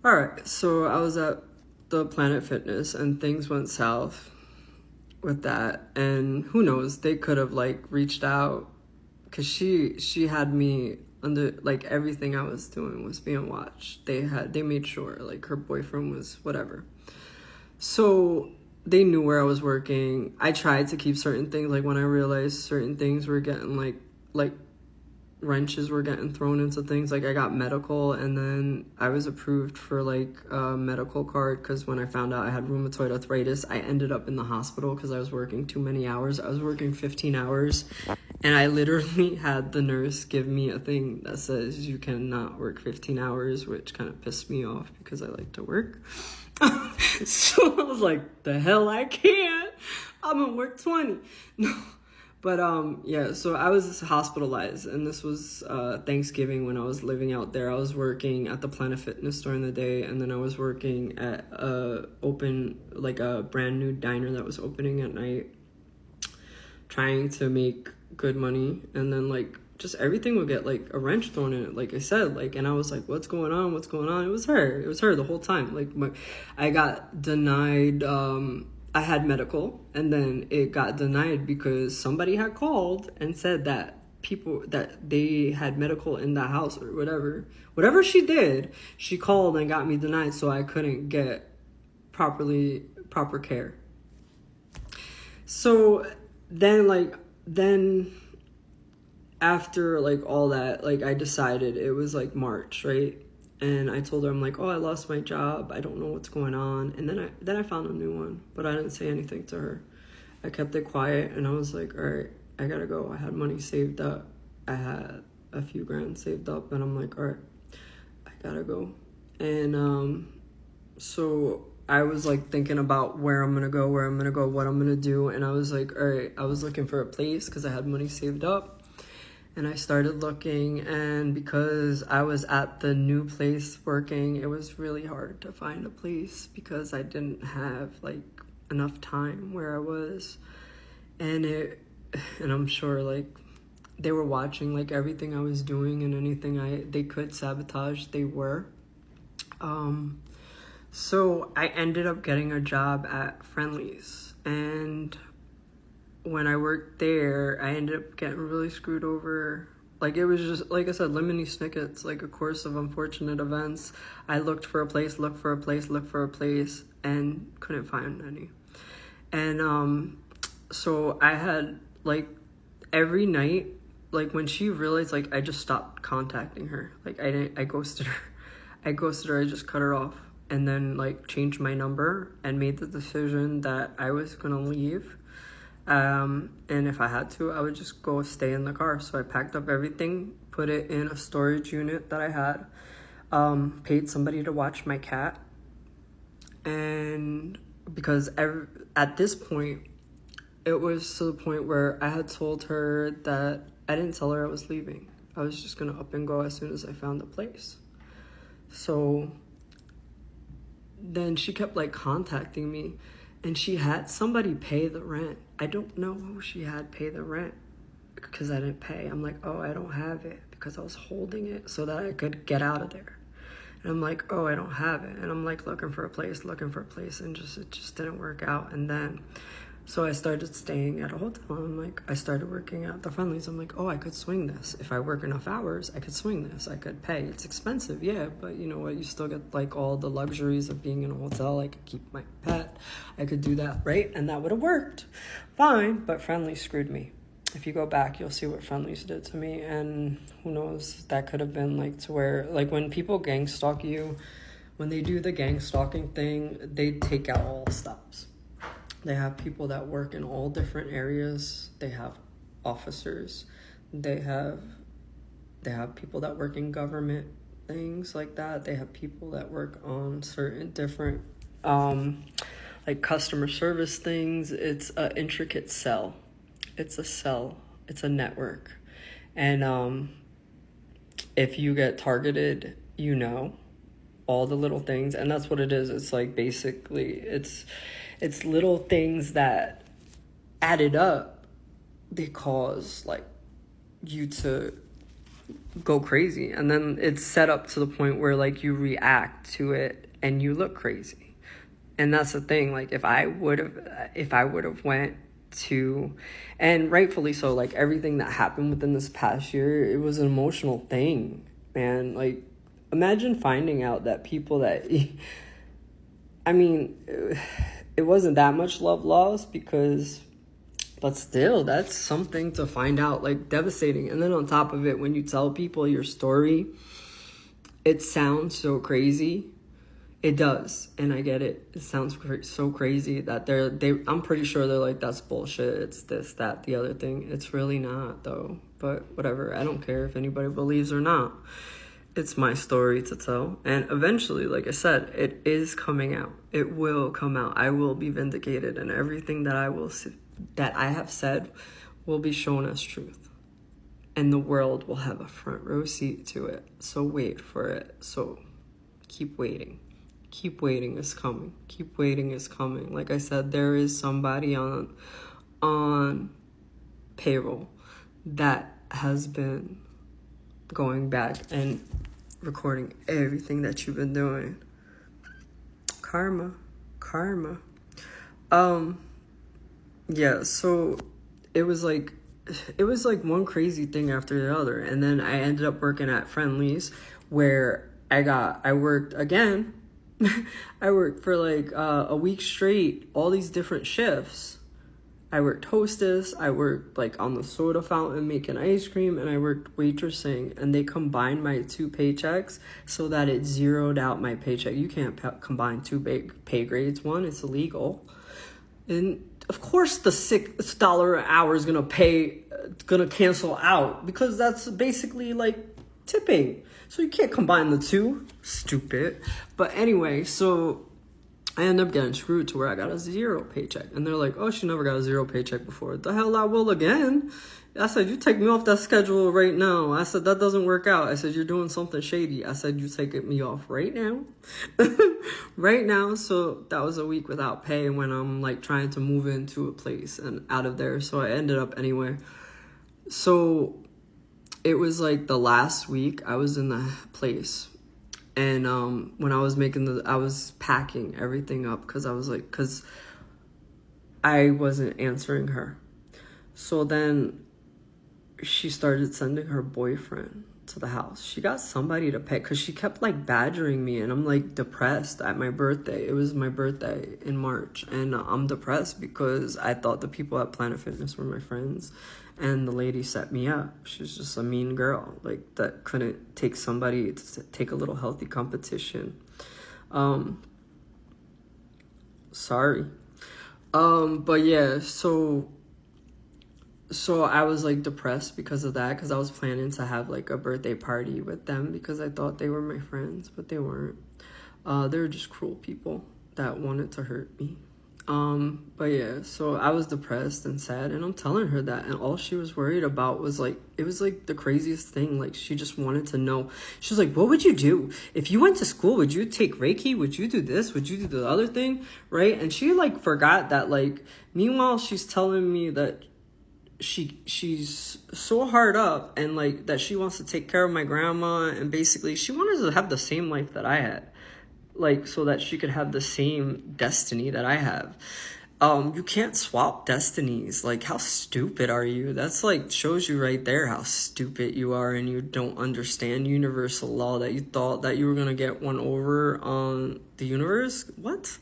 All right, so I was at the Planet Fitness and things went south with that, and who knows, they could have like reached out because she had me under, like, everything I was doing was being watched. They made sure, like, her boyfriend was whatever. So they knew where I was working. I tried to keep certain things, like when I realized certain things were getting like wrenches were getting thrown into things. Like I got medical, and then I was approved for like a medical card because when I found out I had rheumatoid arthritis, I ended up in the hospital because I was working too many hours. I was working 15 hours, and I literally had the nurse give me a thing that says you cannot work 15 hours, which kind of pissed me off because I like to work. So I was like, the hell I can't. I'm gonna work 20. No. But yeah, so I was hospitalized, and this was Thanksgiving when I was living out there. I was working at the Planet Fitness during the day, and then I was working at a brand new diner that was opening at night, trying to make good money. And then like just everything would get like a wrench thrown in it, like I said, like, and I was like, what's going on? It was her the whole time. Like I got denied. I had medical, and then it got denied because somebody had called and said that they had medical in the house or whatever she did. She called and got me denied, so I couldn't get proper care. So then after like all that, like I decided, it was like March, right? And I told her, I'm like, oh, I lost my job. I don't know what's going on. And then I found a new one, but I didn't say anything to her. I kept it quiet, and I was like, all right, I gotta go. I had money saved up. I had a few grand saved up, and I'm like, all right, I gotta go. And so I was like thinking about where I'm gonna go, what I'm gonna do. And I was like, all right, I was looking for a place because I had money saved up. And I started looking, and because I was at the new place working, it was really hard to find a place because I didn't have like enough time where I was. And I'm sure like they were watching like everything I was doing, and anything they could sabotage, they were. So I ended up getting a job at Friendly's, and when I worked there, I ended up getting really screwed over. Like, it was just, like I said, lemony snickets, like a course of unfortunate events. I looked for a place, and couldn't find any. And so I had, like, every night, like, when she realized, like, I just stopped contacting her. Like, I ghosted her. I just cut her off. And then, like, changed my number and made the decision that I was gonna leave. And if I had to, I would just go stay in the car. So I packed up everything, put it in a storage unit that I had, paid somebody to watch my cat. And because at this point, it was to the point where I had told her that I didn't tell her I was leaving. I was just going to up and go as soon as I found a place. So then she kept like contacting me, and she had somebody pay the rent. I don't know who she had pay the rent because I didn't pay. I'm like, oh, I don't have it, because I was holding it so that I could get out of there. And I'm like, oh, I don't have it. And I'm like looking for a place, and it just didn't work out. And then, so I started staying at a hotel. I'm like, I started working at the Friendlies. I'm like, oh, I could swing this. If I work enough hours, I could swing this. I could pay. It's expensive, yeah, but you know what? You still get like all the luxuries of being in a hotel. I could keep my pet. I could do that, right? And that would have worked fine, but Friendlies screwed me. If you go back, you'll see what Friendlies did to me. And who knows, that could have been like to where, like when people gang stalk you, when they do the gang stalking thing, they take out all stops. They have people that work in all different areas. They have officers. They have people that work in government, things like that. They have people that work on certain different like customer service things. It's an intricate cell. It's a cell. It's a network. And if you get targeted, you know all the little things. And that's what it is. It's like basically it's little things that added up, they cause like you to go crazy. And then it's set up to the point where like you react to it and you look crazy. And that's the thing, like if I would have went to, and rightfully so, like everything that happened within this past year, it was an emotional thing, man. Like imagine finding out that people that I mean, it wasn't that much love lost because, but still, that's something to find out, like devastating. And then on top of it, when you tell people your story, it sounds so crazy. It does, and I get it. It sounds so crazy that I'm pretty sure they're like, that's bullshit. It's this, that, the other thing. It's really not, though. But whatever. I don't care if anybody believes or not. It's my story to tell. And eventually, like I said, it is coming out. It will come out. I will be vindicated, and everything that I have said will be shown as truth. And the world will have a front row seat to it. So wait for it. So keep waiting. Keep waiting, is coming. Keep waiting, is coming. Like I said, there is somebody on payroll that has been going back and recording everything that you've been doing. Karma. Yeah, so it was like one crazy thing after the other. And then I ended up working at Friendly's where I worked again. I worked for like a week straight, all these different shifts. I worked hostess, I worked like on the soda fountain making ice cream, and I worked waitressing, and they combined my 2 paychecks so that it zeroed out my paycheck. You can't combine 2 pay grades. One, it's illegal. And of course the $6 an hour is gonna cancel out because that's basically like tipping. So you can't combine the two. Stupid. But anyway, so I ended up getting screwed to where I got a 0 paycheck. And they're like, oh, she never got a 0 paycheck before. The hell I will again. I said, you take me off that schedule right now. I said, that doesn't work out. I said, you're doing something shady. I said, you take me off right now. Right now. So that was a week without pay when I'm like trying to move into a place and out of there. So I ended up anyway. So it was like the last week I was in the place, and when I was I was packing everything up because I wasn't answering her. So then she started sending her boyfriend to the house. She got somebody to pay because she kept like badgering me, and I'm like depressed at my birthday. It was my birthday in March, and I'm depressed because I thought the people at Planet Fitness were my friends. And the lady set me up. She's just a mean girl, like that couldn't take somebody to take a little healthy competition. Sorry. But yeah, so I was like depressed because of that, because I was planning to have like a birthday party with them because I thought they were my friends, but they weren't. They were just cruel people that wanted to hurt me. But yeah, so I was depressed and sad, and I'm telling her that, and all she was worried about was like, it was like the craziest thing. Like she just wanted to know. She was like, what would you do if you went to school? Would you take Reiki? Would you do this? Would you do the other thing? Right? And she like forgot that, like, meanwhile she's telling me that she's so hard up and like that she wants to take care of my grandma, and basically she wanted to have the same life that I had. Like, so that she could have the same destiny that I have. You can't swap destinies. Like, how stupid are you? That's like, shows you right there how stupid you are, and you don't understand universal law, that you thought that you were gonna get one over on the universe. What?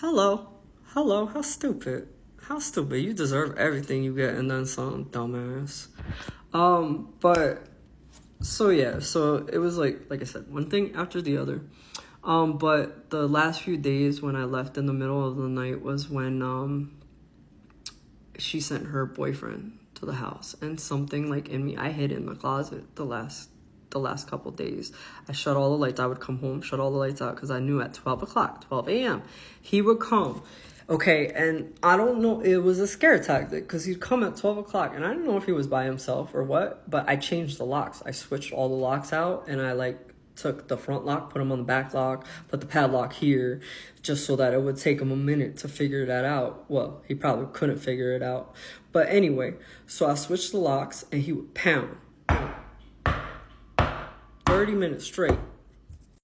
Hello, how stupid. How stupid. You deserve everything you get and then some, dumbass. But so yeah, so it was like I said, one thing after the other. But the last few days when I left in the middle of the night was when she sent her boyfriend to the house, and something like in me, I hid in the closet the last couple days. I shut all the lights. I would come home, shut all the lights out, because I knew at 12 a.m. he would come. Okay, and I don't know, it was a scare tactic because he'd come at 12 o'clock, and I don't know if he was by himself or what, but I changed the locks. I switched all the locks out, and I like took the front lock, put them on the back lock, put the padlock here, just so that it would take him a minute to figure that out. Well, he probably couldn't figure it out. But anyway, so I switched the locks, and he would pound. 30 minutes straight.